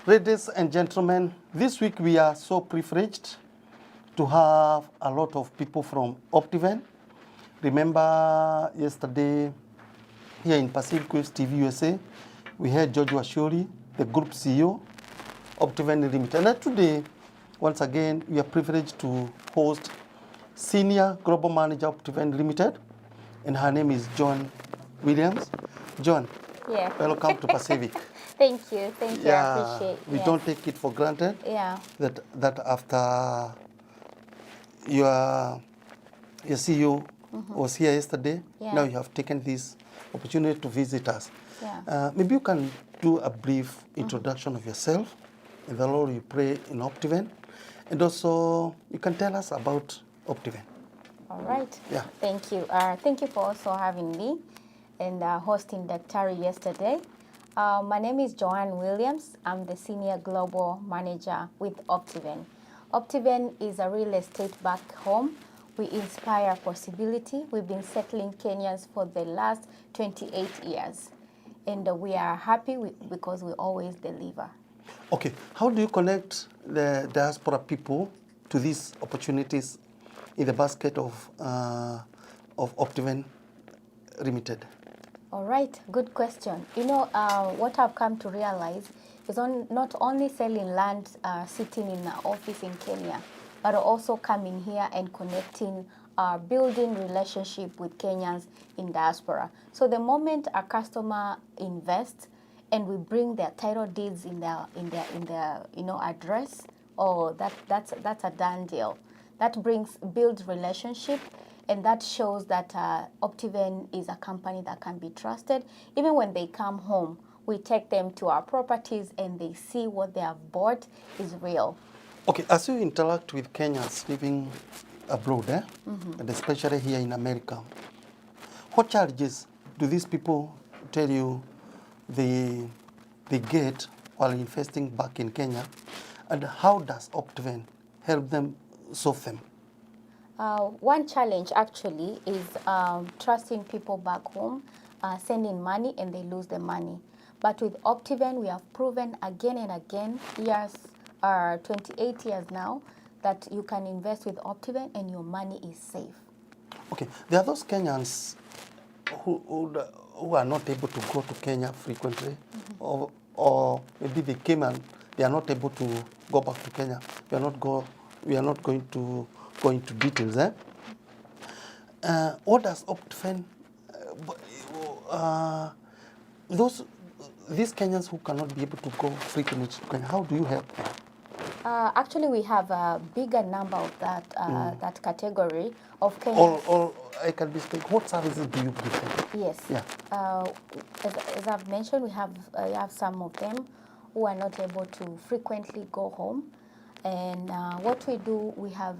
Ladies and gentlemen, this week we are so privileged to have a lot of people from Optiven. Remember yesterday here in Pacific Coast TV USA, we had George Washuri, the group CEO, Optiven Limited. And today, once again, we are privileged to host Senior Global Manager Optiven Limited, and her name is Joan Williams. Joan, welcome to Pacific. Thank you, I appreciate it. We don't take it for granted that after your CEO was here yesterday, now you have taken this opportunity to visit us. Maybe you can do a brief introduction of yourself and the role you play in Optiven, and also you can tell us about Optiven. All right. Thank you. Thank you for also having me and hosting Dr. yesterday. My name is Joan Williams. I'm the Senior Global Manager with Optiven. Optiven is a real estate back home. We inspire possibility. We've been settling Kenyans for the last 28 years. And we are happy because we always deliver. Okay, how do you connect the diaspora people to these opportunities in the basket of Optiven Limited? All right, good question. You know, what I've come to realize is not only selling land sitting in an office in Kenya, but also coming here and connecting, building relationship with Kenyans in diaspora. So the moment a customer invests and we bring their title deeds in their address, that's a done deal. That builds relationship. And that shows that Optiven is a company that can be trusted. Even when they come home, we take them to our properties and they see what they have bought is real. Okay, as you interact with Kenyans living abroad, and especially here in America, what challenges do these people tell you they get while investing back in Kenya, and how does Optiven help them solve them? One challenge actually is trusting people back home, sending money and they lose the money. But with Optiven, we have proven again and again, 28 years now, that you can invest with Optiven and your money is safe. Okay, there are those Kenyans who are not able to go to Kenya frequently, or maybe they came and they are not able to go back to Kenya. We are not going to go into details. What does Optiven, these Kenyans who cannot be able to go frequently to Kenya, how do you help them? Actually, we have a bigger number of that category of Kenyans. Or I can be speaking, what services do you give them? Yes. As I've mentioned, we have some of them who are not able to frequently go home. And what we do, we have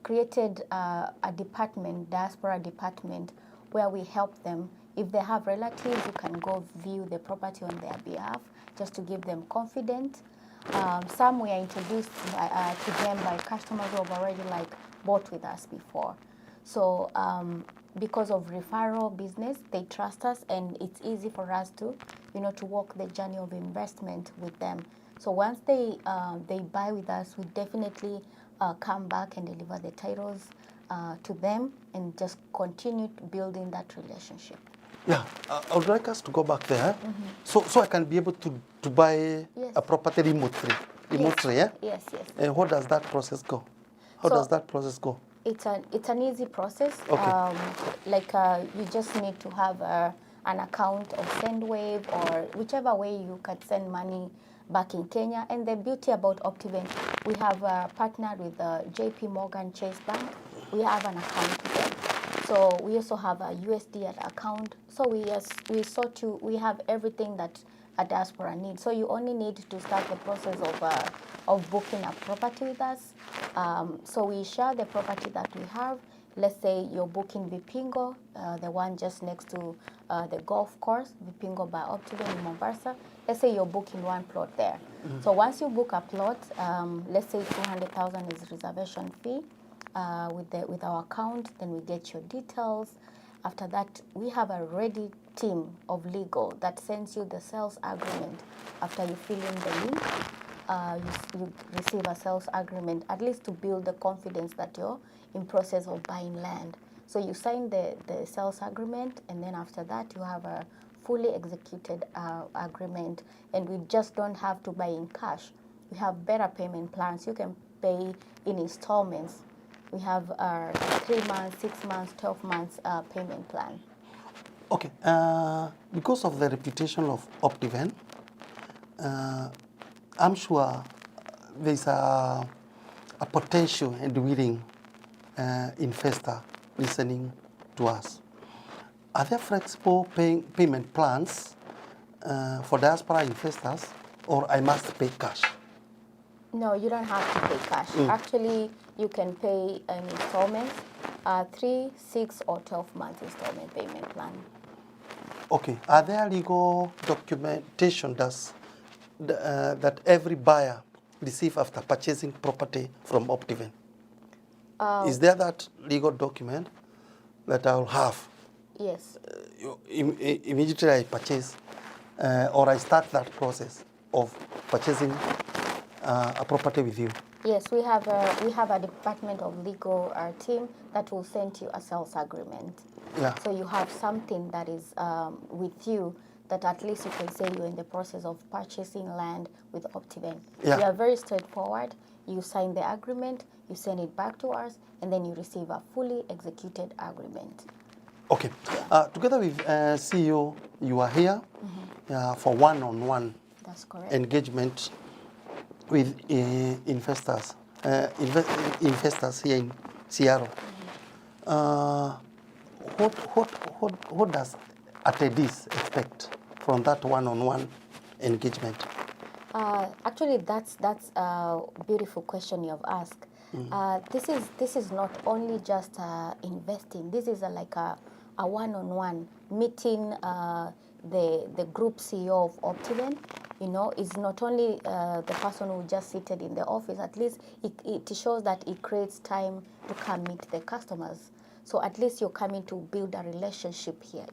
created a department, diaspora department, where we help them. If they have relatives, you can go view the property on their behalf, just to give them confidence. Some we are introduced to them by customers who have already bought with us before. So because of referral business, they trust us, and it's easy for us to walk the journey of investment with them. So once they buy with us, we definitely come back and deliver the titles to them and just continue building that relationship. Yeah, I would like us to go back there. So I can be able to buy a property remotely. Yes. And how does that process go? It's an easy process. Okay. You just need to have an account of SendWave or whichever way you can send money back in Kenya. And the beauty about Optiven, we have partnered with JP Morgan Chase Bank. We have an account with them. So we also have a USD account. So we have everything that a diaspora needs. So you only need to start the process of booking a property with us. So we share the property that we have. Let's say you're booking Vipingo, the one just next to the golf course, Vipingo by Optiven in Mombasa. Let's say you're booking one plot there. So once you book a plot, let's say 200,000 is reservation fee with our account. Then we get your details. After that, we have a ready team of legal that sends you the sales agreement after you fill in the link. You receive a sales agreement, at least to build the confidence that you're in process of buying land. So you sign the sales agreement, and then after that you have a fully executed agreement, and we just don't have to buy in cash. We have better payment plans. You can pay in installments. We have 3 months, 6 months, 12 months payment plan. Okay, because of the reputation of Optiven, I'm sure there's a potential and willing investor listening to us. Are there flexible payment plans for diaspora investors, or I must pay cash? No, you don't have to pay cash. Actually, you can pay in installments, 3, 6, or 12 month installment payment plan. Okay, are there legal documentation that every buyer receive after purchasing property from Optiven? Is there that legal document that I'll have? Yes. Immediately I purchase, or I start that process of purchasing a property with you? Yes, we have a department of legal team that will send you a sales agreement. Yeah. So you have something that is with you that at least you can say you're in the process of purchasing land with Optiven. Yeah. We are very straightforward. You sign the agreement, you send it back to us, and then you receive a fully executed agreement. Okay. Together with CEO, you are here for one-on-one That's correct. engagement with investors here in Seattle. What does attendees expect from that one-on-one engagement? Actually, that's a beautiful question you have asked. This is not only just investing. This is like a one-on-one meeting. The group CEO of Optiven, is not only the person who just seated in the office. At least it shows that it creates time to come meet the customers. So at least you're coming to build a relationship here,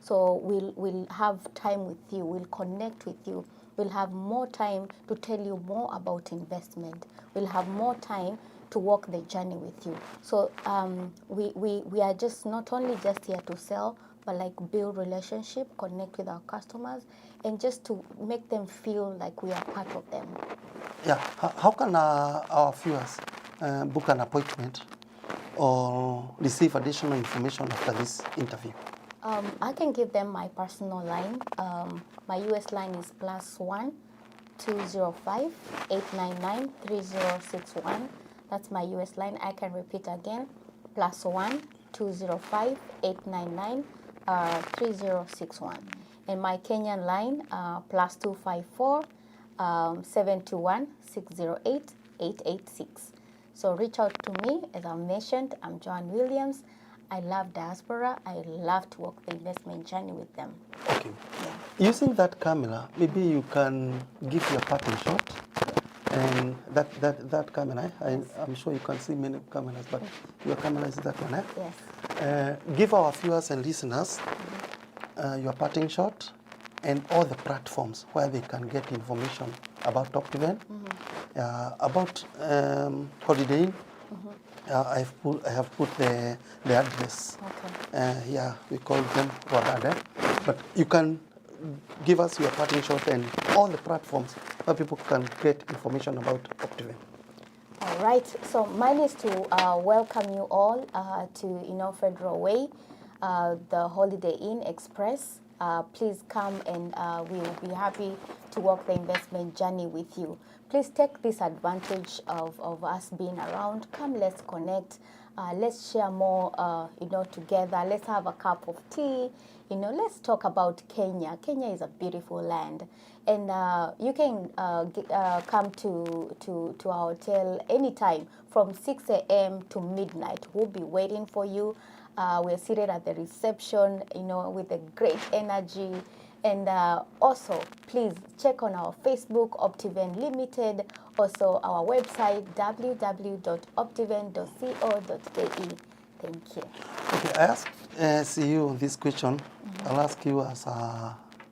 So we'll have time with you. We'll connect with you. We'll have more time to tell you more about investment. We'll have more time to walk the journey with you. So we are just not only just here to sell, but like build relationship, connect with our customers, and just to make them feel like we are part of them. Yeah. How can our viewers book an appointment or receive additional information after this interview? I can give them my personal line. My US line is +1 205 899 3061. That's my US line. I can repeat again. +1 205 899 3061. And my Kenyan line, +254 721 608 886. So reach out to me. As I mentioned, I'm Joan Williams. I love diaspora. I love to walk the investment journey with them. Okay. Yeah. Using that camera, maybe you can give your parting shot. And that camera, I'm sure you can see many cameras, but your camera is that one, eh? Yes. Give our viewers and listeners your parting shot and all the platforms where they can get information about Optiven, about Holiday Inn. I have put the address. Okay. Yeah, we call them Wadade. But you can give us your parting shot and all the platforms where people can get information about Optiven. All right. So mine is to welcome you all to Federal Way, the Holiday Inn Express. Please come and we will be happy to walk the investment journey with you. Please take this advantage of us being around. Come, let's connect. Let's share more, together. Let's have a cup of tea. Let's talk about Kenya. Kenya is a beautiful land. And you can come to our hotel anytime from 6 a.m. to midnight. We'll be waiting for you. We're seated at the reception, with a great energy. And also, please check on our Facebook, Optiven Limited, also our website, www.optiven.co.ke. Thank you. Okay, I asked see you this question. I'll ask you as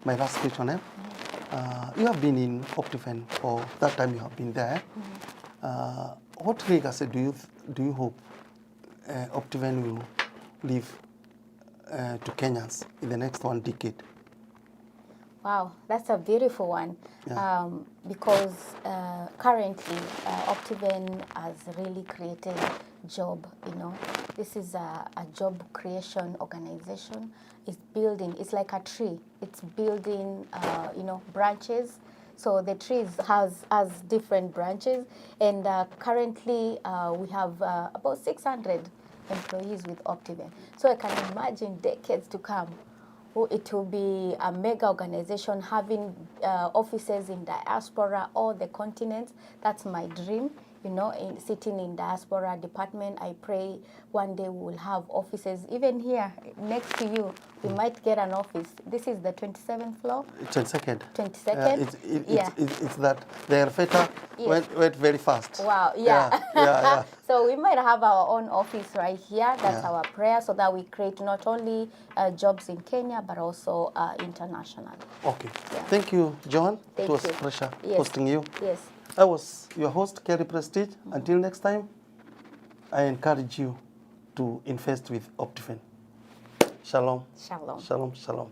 my last question. You have been in Optiven for that time you have been there. What legacy do you hope Optiven will leave to Kenyans in the next 1 decade? Wow, that's a beautiful one. Yeah. Because currently Optiven has really created job. This is a job creation organization. It's building. It's like a tree. It's building branches. So the trees has different branches, and currently we have about 600 employees with Optiven. So I can imagine decades to come, it will be a mega organization having offices in diaspora, all the continents. That's my dream, sitting in diaspora department. I pray one day we will have offices, even here next to you. We might get an office. This is the 27th floor. 22nd. 22nd? It's that the elevator went very fast. Wow, yeah. Yeah. So we might have our own office right here. That's our prayer, so that we create not only jobs in Kenya, but also international. Okay. Yeah. Thank you, Joan. Thank it was you. a pleasure Yes. hosting you. Yes. I was your host, Kerry Prestige. Until next time, I encourage you to invest with Optiven. Shalom. Shalom. Shalom, shalom.